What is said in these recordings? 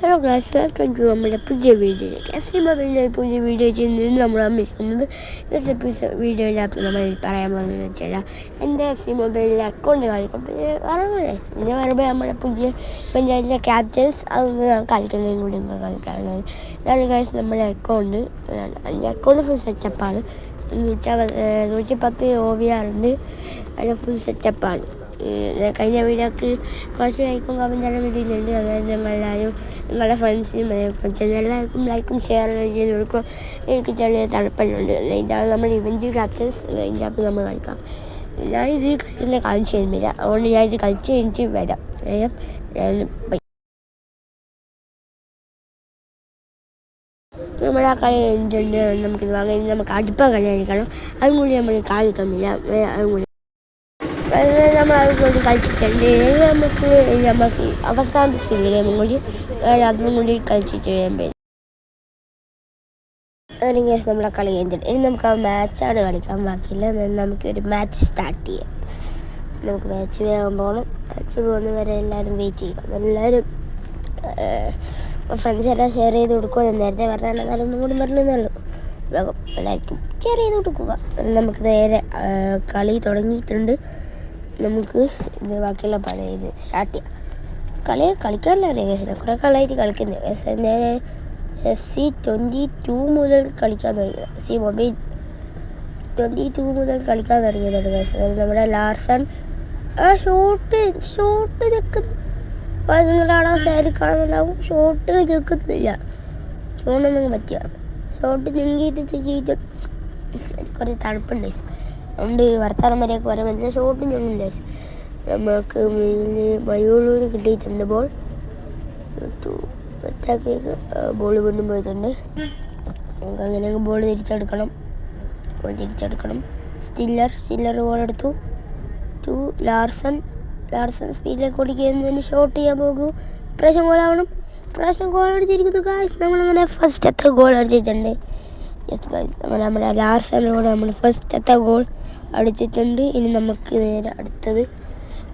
Hello guys, welcome to നമ്മുടെ പുതിയ വീഡിയോയിലേക്ക്. മൊബൈലിൻ്റെ പുതിയ വീഡിയോ ചെയ്യുന്നതിന് നമ്മൾ അന്വേഷിക്കുന്നത് ഇന്നത്തെ വീഡിയോയിനകത്ത് നമ്മൾ പറയാൻ പോകുന്നതെന്ന് വെച്ചാൽ എൻ്റെ മൊബൈലിലെ അക്കൗണ്ട് കളിക്കും. പിന്നെ വരുമ്പോൾ നമ്മുടെ പുതിയ പഞ്ചായത്തിലെ ക്യാപ്റ്റൻസ് അതൊന്ന് കളിക്കുന്നതിനും കൂടി കളിക്കാറുള്ളത്. ഇതാണ് ഗൈസ് നമ്മുടെ അക്കൗണ്ട്. അതിൻ്റെ അക്കൗണ്ട് ഫുൾ സെറ്റപ്പാണ്. 110 OVR ഉണ്ട്. അതിന് ഫുൾ സെറ്റപ്പാണ്. കഴിഞ്ഞ വീഡിയോക്ക് കുറച്ച് ലൈക്കും കമൻറ്റെല്ലാം വീഡിയോയിലുണ്ട്. അതായത് നിങ്ങളുടെ ഫ്രണ്ട്സിനും എല്ലാവർക്കും ലൈക്കും ഷെയറെല്ലാം ചെയ്ത് കൊടുക്കും. എനിക്ക് ചെറിയ തണുപ്പെല്ലുണ്ട്. ഇതാണ് നമ്മുടെ ഇവൻറ്റ് ക്യാപ്റ്റൻസ്. ഇതിൻ്റെ അകത്ത് നമ്മൾ കളിക്കാം. ഞാൻ ഇത് കളിക്കുന്ന കാണിച്ചു തരുന്നില്ല, അതുകൊണ്ട് ഞാൻ ഇത് കളിച്ച് എനിക്ക് വരാം. നമ്മുടെ ആ കളി കഴിഞ്ഞിട്ടുണ്ട്. നമുക്ക് അടുത്ത കളി കളിക്കണം. അതും കൂടി നമ്മൾ കാണിക്കുന്നില്ല. അതും കൂടി നമ്മൾ അതുകൊണ്ട് കളിച്ചിട്ടുണ്ട്. നമുക്ക് അവസാനത്തെ ഗെയിമും കൂടി അതും കൂടി കളിച്ചിട്ട് വരാൻ പറ്റും. അതിന് നമ്മളെ കളി കഴിഞ്ഞിട്ട് ഇനി നമുക്ക് ആ മാച്ചാണ് കളിക്കാൻ ബാക്കിയില്ല. നമുക്കൊരു മാച്ച് സ്റ്റാർട്ട് ചെയ്യാം. നമുക്ക് മാച്ച് വേഗം പോകണം. മാച്ച് പോകുന്ന വരെ എല്ലാവരും വെയിറ്റ് ചെയ്യുക. എല്ലാവരും ഫ്രണ്ട്സ് എല്ലാം ഷെയർ ചെയ്ത് കൊടുക്കുക. നേരത്തെ പറഞ്ഞാൽ എന്നാലും കൂടി പറഞ്ഞുള്ളൂ. വേഗം എല്ലാവർക്കും ഷെയർ ചെയ്ത് കൊടുക്കുക. നമുക്ക് നേരെ കളി തുടങ്ങിയിട്ടുണ്ട്. നമുക്ക് ഇത് ബാക്കിയുള്ള പണി ഇത് സ്റ്റാർട്ട് ചെയ്യാം. കളിക്കാനല്ല അറിയാം. കുറേ കളായിട്ട് കളിക്കുന്നത്. ഞാൻ FC 22 മുതൽ കളിക്കാൻ തുടങ്ങിയത്. മൊബൈൽ 22 മുതൽ കളിക്കാൻ തുടങ്ങിയതാണ്. നമ്മുടെ ലാർസൺ ഷോട്ട് നിൽക്കുന്നു. അപ്പോൾ നിങ്ങളാണ് സൈഡിൽ കാണുന്നുണ്ടാവും. ഷോട്ട് നിൽക്കുന്നില്ല. ഷോട്ടൊന്നും പറ്റിയാണ്. ഷോട്ട് നീങ്ങിയിട്ട് കുറച്ച് തണുപ്പുണ്ട്. അതുകൊണ്ട് വർത്താനം വരെയൊക്കെ വരാൻ പറ്റില്ല. ഷോട്ട് ഞങ്ങളില്ല. നമുക്ക് മയൂളൂന്ന് കിട്ടിയിട്ടുണ്ട്. ബോൾ വീണ്ടും പോയിട്ടുണ്ട്. നമുക്ക് അങ്ങനെ ബോൾ തിരിച്ചെടുക്കണം. സ്റ്റില്ലർ ബോൾ എടുത്തു. ലാർസൺ സ്പീഡിലേക്ക് ഓടിക്കുന്നതിന് ഷോട്ട് ചെയ്യാൻ പോകും. ഇപ്രാവശ്യം ഗോൾ അടിച്ചിരിക്കുന്നു ഗായ്സ്. നമ്മളങ്ങനെ ഫസ്റ്റത്തെ ഗോൾ അടിച്ചിട്ടുണ്ട്. നമ്മുടെ ലാർസണിലൂടെ നമ്മൾ ഫസ്റ്റത്തെ ഗോൾ അടിച്ചിട്ടുണ്ട്. ഇനി നമുക്ക് നേരെ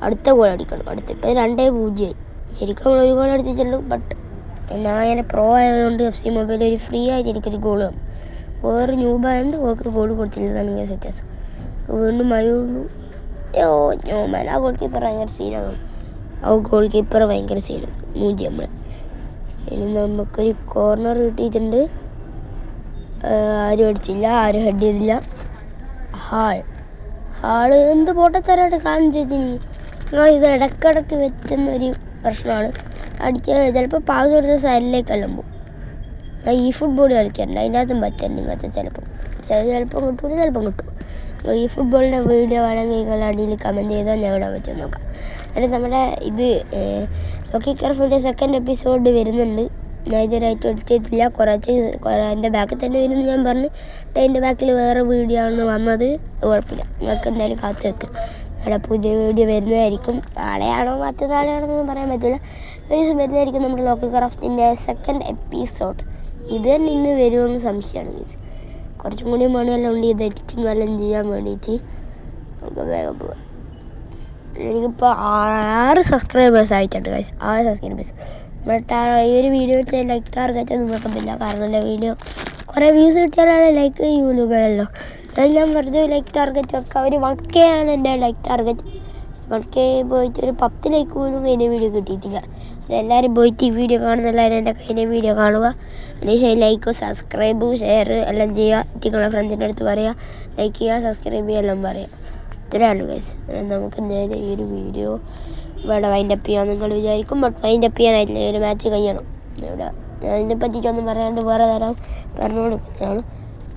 അടുത്ത ഗോൾ അടിക്കണം. ഇപ്പോൾ 2-0. ശരിക്കും നമ്മൾ ഒരു ഗോൾ അടിച്ചിട്ടുള്ളൂ. ബട്ട് ഞാൻ അങ്ങനെ പ്രോ ആയതുകൊണ്ട് FC മൊബൈൽ ഒരു ഫ്രീ ആയിട്ട് എനിക്കൊരു ഗോൾ വന്നു. വേറെ ന്യൂബായതുകൊണ്ട് അവർക്ക് ഗോൾ കൊടുത്തില്ലതാണ് വ്യത്യാസം. വീണ്ടും മയൂളു ആ ഗോൾ കീപ്പർ ഭയങ്കര സീനാണ്. ഭയങ്കര സീനാണ്. 0 നമ്മൾ. ഇനി നമുക്കൊരു കോർണർ കിട്ടിയിട്ടുണ്ട്. ആരും അടിച്ചില്ല, ആരും ഹെഡ് ചെയ്തില്ല. ഹാള് എന്ത് പൊട്ടത്തരായിട്ട് കാണിച്ചു വെച്ചിനി. ഇത് ഇടയ്ക്കിടയ്ക്ക് വെറ്റുന്നൊരു പ്രശ്നമാണ്. അടിക്കാൻ ചിലപ്പോൾ പാസ് കൊടുത്ത സൈഡിലേക്കെല്ലാം പോകും. ഈ ഫുട്ബോൾ കളിക്കാറുണ്ട്. അതിനകത്തും പറ്റാറുണ്ട് ഇങ്ങനത്തെ ചിലപ്പം കിട്ടും. ഈ ഫുട്ബോളിൻ്റെ വീഡിയോ വേണമെങ്കിൽ നിങ്ങൾ അടിയിൽ കമൻറ്റ് ചെയ്താൽ ഞാൻ ഇടാൻ പറ്റും നോക്കാം. എന്നിട്ട് നമ്മുടെ ഇത് ലോക്കി കർഫിൻ്റെ സെക്കൻഡ് എപ്പിസോഡ് വരുന്നുണ്ട്. ഞാൻ ഇതുവരായിട്ട് എടുത്തിട്ടില്ല. എൻ്റെ ബാക്കിൽ തന്നെ വരുന്നു ഞാൻ പറഞ്ഞു. അതിൻ്റെ ബാക്കിൽ വേറെ വീഡിയോ ആണ് വന്നത്. കുഴപ്പമില്ല, നിങ്ങൾക്ക് എന്തായാലും കാത്തു വെക്കും. അവിടെ പുതിയ വീഡിയോ വരുന്നതായിരിക്കും. നാളെയാണോ മറ്റന്നാളെയാണോന്നൊന്നും പറയാൻ പറ്റില്ല. ഒരു ദിവസം വരുന്നതായിരിക്കും നമ്മുടെ ലോക്കി ക്രാഫ്റ്റിൻ്റെ സെക്കൻഡ് എപ്പിസോഡ്. ഇത് തന്നെ ഇന്ന് വരുമെന്ന് സംശയമാണ് ഗൈസ്. കുറച്ചും കൂടി മണിയെല്ലാം ഉണ്ട് ഇത് എഡിറ്റിംഗ് എല്ലാം ചെയ്യാൻ വേണ്ടിയിട്ട്. നമുക്ക് വേഗം പോകാം. എനിക്കിപ്പോൾ 6 സബ്സ്ക്രൈബേഴ്സ് ആയിട്ടുണ്ട് ഗൈസ്. 6 സബ്സ്ക്രൈബേഴ്സ്. ബട്ട് ഈ ഒരു വീഡിയോ ലൈക്ക് ടാർഗറ്റ് ഒന്നും നോക്കുന്നില്ല. കാരണം എൻ്റെ വീഡിയോ കുറേ വ്യൂസ് കിട്ടിയാലാണ് ലൈക്ക് ചെയ്യുള്ളൂല്ലോ. ഞാൻ വെറുതെ ലൈക്ക് ടാർഗറ്റ് വെക്കാം. ഒരു 1K ആണ് എൻ്റെ ലൈക്ക് ടാർഗറ്റ്. 1K പോയിട്ട് ഒരു 10 ലൈക്ക് പോലും കഴിഞ്ഞ വീഡിയോ കിട്ടിയിട്ടില്ല. എല്ലാവരും പോയിട്ട് ഈ വീഡിയോ കാണുന്ന എല്ലാവരും എൻ്റെ കഴിഞ്ഞ വീഡിയോ കാണുക. അതിനുശേഷം ലൈക്കും സബ്സ്ക്രൈബും ഷെയർ എല്ലാം ചെയ്യുക. നിങ്ങളുടെ ഫ്രണ്ട്സിൻ്റെ അടുത്ത് പറയുക, ലൈക്ക് ചെയ്യുക, സബ്സ്ക്രൈബ് ചെയ്യുക എല്ലാം പറയുക. ഇത്രയാണ് ഗൈസ്. നമുക്ക് നേരെ ഈ ഒരു വീഡിയോ ഇവിടെ വൈൻഡപ്പ് ചെയ്യാൻ നിങ്ങൾ വിചാരിക്കും. ബട്ട് വൈൻഡപ്പ് ചെയ്യാനായിട്ടില്ല. ഒരു മാച്ച് കഴിയണം. ഇവിടെ ഞാൻ ഇതിനെ പറ്റിയിട്ടൊന്നും പറയാണ്ട് വേറെ തരം പറഞ്ഞു കൊടുക്കുന്നതാണ്.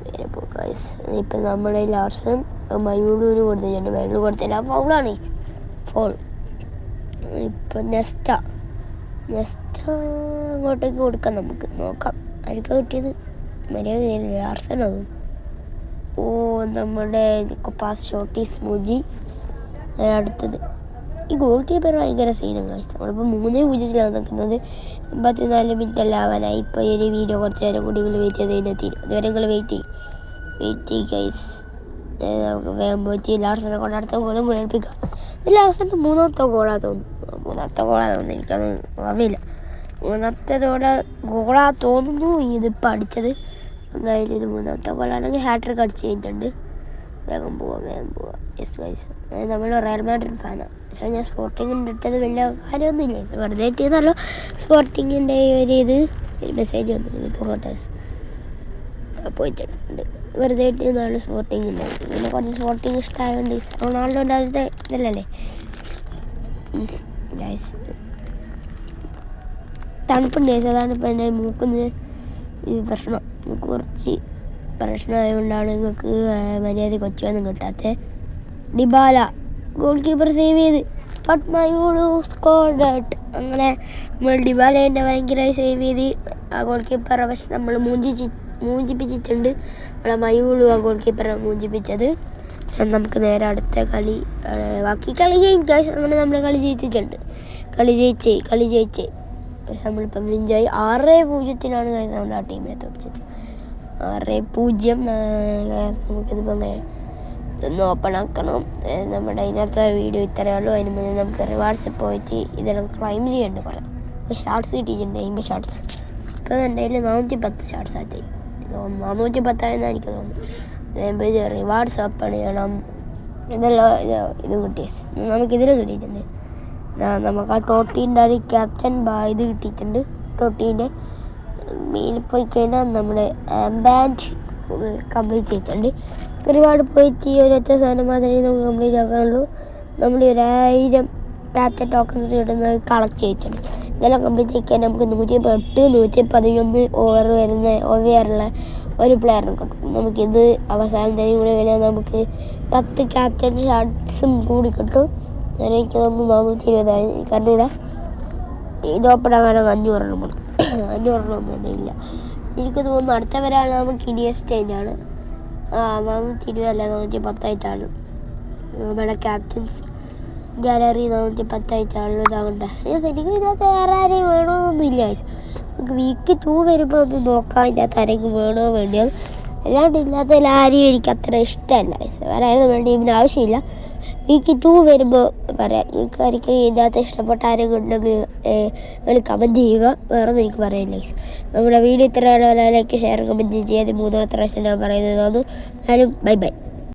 വേറെ ഗൈസ്. ഇപ്പം നമ്മുടെ ലാർസൺ മയൂളൂര് കൊടുത്തിട്ടുണ്ട്. മയൂളൂർ കൊടുത്തില്ല, ഫൗളാണ്. ഫോൾ. ഇപ്പം നെസ്റ്റ അങ്ങോട്ടേക്ക് കൊടുക്കാം. നമുക്ക് നോക്കാം ആർക്കാ കിട്ടിയത്. മര്യാദ ലാർസണാകും. നമ്മുടെ പാസ് ഷോട്ടീസ് മൂജി. അടുത്തത് ഈ ഗോൾ കീപ്പർ ഭയങ്കര സീനാണ് ഗൈസ്. നമ്മളിപ്പോൾ 3-0 നിൽക്കുന്നത്. 84 മിനിറ്റ് എല്ലാം ആവാനായി. ഇപ്പോൾ ഈ വീഡിയോ കുറച്ച് നേരം കൂടി നിങ്ങൾ വെയിറ്റ് ചെയ്തതിന് തീരും. അതുവരെ നിങ്ങൾ വെയിറ്റ് ചെയ്യും ഗൈസ്. നമുക്ക് വേഗം പോയിട്ട് ലാർസനെ കൊണ്ട് അടുത്ത ഗോളും മുന്നേൽപ്പിക്കാം. ലാർസൻ്റെ മൂന്നാമത്തെ ഗോളാണ് തോന്നുന്നു. എനിക്കത് ഓർമ്മയില്ല. മൂന്നാമത്തേതോടെ ഗോളാ തോന്നുന്നു ഇതിപ്പോൾ അടിച്ചത്. എന്തായാലും ഇത് മൂന്നാമത്തെ ഗോളാണെങ്കിൽ ഹാട്രിക് അടിച്ച് കഴിഞ്ഞിട്ടുണ്ട്. വേഗം പോവാം. യെസ് ഗൈസ്, നമ്മൾ റയൽ മാഡ്രിഡ് ഫാനാണ്. പക്ഷേ ഞാൻ സ്പോർട്ടിങ്ങിൻ്റെ ഇട്ടത് വലിയ കാര്യമൊന്നുമില്ല. വെറുതെ ഇട്ടിരുന്നല്ലോ സ്പോർട്ടിങ്ങിൻ്റെ ഒരു മെസ്സേജ് വന്നിട്ടുണ്ട്. ഫോട്ടോസ് പോയിട്ടുണ്ട്. വെറുതെ ഇട്ടിരുന്നാണ് സ്പോർട്ടിങ്ങിൻ്റെ. പിന്നെ കുറച്ച് സ്പോർട്ടിങ് ഇഷ്ടമായതുകൊണ്ട് റൊണാൾഡോൻ്റെ ആദ്യത്തെ ഇതല്ലേ ഗൈസ്. തണുപ്പുണ്ട് ഗൈസ്, അതാണ് ഇപ്പം എൻ്റെ മൂക്കുന്ന ഈ പ്രശ്നം. നമുക്ക് കുറച്ച് പ്രശ്നമായതുകൊണ്ടാണ് നിങ്ങൾക്ക് മര്യാദ കൊച്ചൊന്നും കിട്ടാത്തത്. ഡിബാല ഗോൾ കീപ്പർ സേവ് ചെയ്ത്, ബട്ട് മയൂളു സ്കോർഡ് ഔട്ട്. അങ്ങനെ നമ്മൾ ഡിബാലേൻ്റെ ഭയങ്കരമായി സേവ് ചെയ്ത് ആ ഗോൾ കീപ്പറെ പക്ഷെ നമ്മൾ മൂഞ്ചിപ്പിച്ചിട്ടുണ്ട്. നമ്മളെ മയൂളു ആ ഗോൾ കീപ്പറെ മൂഞ്ചിപ്പിച്ചത്. നമുക്ക് നേരെ അടുത്ത കളി, ബാക്കി കളി ജയിച്ചു. അങ്ങനെ നമ്മൾ കളി ജയിച്ചിട്ടുണ്ട്. കളി ജയിച്ചേ നമ്മളിപ്പം വിഞ്ചായി 6-0 നമ്മൾ ആ ടീമിനെ തോപ്പിച്ചത്. 6-0. നമുക്കിതിപ്പം ഇതൊന്ന് ഓപ്പൺ ആക്കണം. നമ്മുടെ അതിനകത്ത് വീഡിയോ ഇത്രയേ ഉള്ളൂ. അതിന് മുന്നേ നമുക്ക് റിവാർഡ്സ് പോയിട്ട് ഇതെല്ലാം ക്ലൈം ചെയ്യേണ്ട കുറേ ഷാർട്ട്സ് കിട്ടിയിട്ടുണ്ട്. 50 ഷാർട്ട്സ്. ഇപ്പോൾ എൻ്റെ കയ്യിൽ 410 ഷാർട്ട്സ് ആയി. 410 എനിക്ക് തോന്നുന്നു. ഇത് റിവാർഡ്സ് ഓപ്പൺ ചെയ്യണം. ഇതെല്ലാം ഇത് കിട്ടി. നമുക്കിതിൽ കിട്ടിയിട്ടുണ്ട്. നമുക്ക് ആ ടോട്ടീൻ്റെ ഒരു ക്യാപ്റ്റൻ ഇത് കിട്ടിയിട്ടുണ്ട്. ടോട്ടീൻ്റെ മെയിൻ പോയി കഴിഞ്ഞാൽ നമ്മുടെ ബാൻഡ് കംപ്ലീറ്റ് ചെയ്തിട്ടുണ്ട്. ഒരുപാട് പോയിട്ട് ഈ ഒരൊറ്റ സാധനം മാത്രമേ നമുക്ക് കംപ്ലീറ്റ് ആക്കാനുള്ളൂ. നമ്മൾ 1000 ക്യാപ്റ്റൻ ടോക്കൺസ് കിട്ടുന്നത് കളക്ട് ചെയ്തിട്ടുണ്ട്. ഇതെല്ലാം കംപ്ലീറ്റ് ആക്കിയാൽ നമുക്ക് 108-111 ഓവറുള്ള ഒരു പ്ലെയറിനെ കിട്ടും. നമുക്കിത് അവസാനത്തേയും കൂടെ കഴിഞ്ഞാൽ നമുക്ക് 10 ക്യാപ്റ്റൻ ഷാർട്ട്സും കൂടി കിട്ടും. എനിക്ക് തോന്നുന്നു 420 കാരണം ഇവിടെ ഇത് ഓപ്പൺ ആകാനും 500 ഇല്ല. എനിക്ക് തോന്നുന്നു അടുത്തവരാണ് നമുക്ക് ഇനി എക്സ്ചേഞ്ചാണ്. 420 അല്ല 410 നമ്മുടെ ക്യാപ്റ്റൻസ് ഗാലറി 410 ഇതാവണ്ട. എനിക്ക് ഇതിനകത്ത് വേറെ ആരെയും വേണമെന്നൊന്നുമില്ല. നമുക്ക് വീക്ക് 2 വരുമ്പോൾ ഒന്ന് നോക്കാം ഇതിനകത്ത് ആരെങ്കിലും വേണോ വേണ്ടിയത്. അല്ലാണ്ട് ഇല്ലാത്തതിൽ ആരെയും എനിക്ക് അത്ര ഇഷ്ടമല്ല. വേറെ ആരും നമ്മുടെ ടീമിന് ആവശ്യമില്ല. വീക്ക് 2 വരുമ്പോൾ പറയാം. നിങ്ങൾക്ക് ആയിരിക്കും ഇതിനകത്ത് ഇഷ്ടപ്പെട്ട ആരെങ്കിലും ഉണ്ടെങ്കിൽ കമൻറ്റ് ചെയ്യുക. വേറെ ഒന്നും എനിക്ക് പറയില്ല. നമ്മുടെ വീഡിയോ ഇത്ര ലൈക്ക് ഷെയർ കമൻറ്റ് ചെയ്യാതെ 3 പ്രാവശ്യം ഞാൻ പറയുന്നത് തോന്നുന്നു. എന്നാലും ബൈ.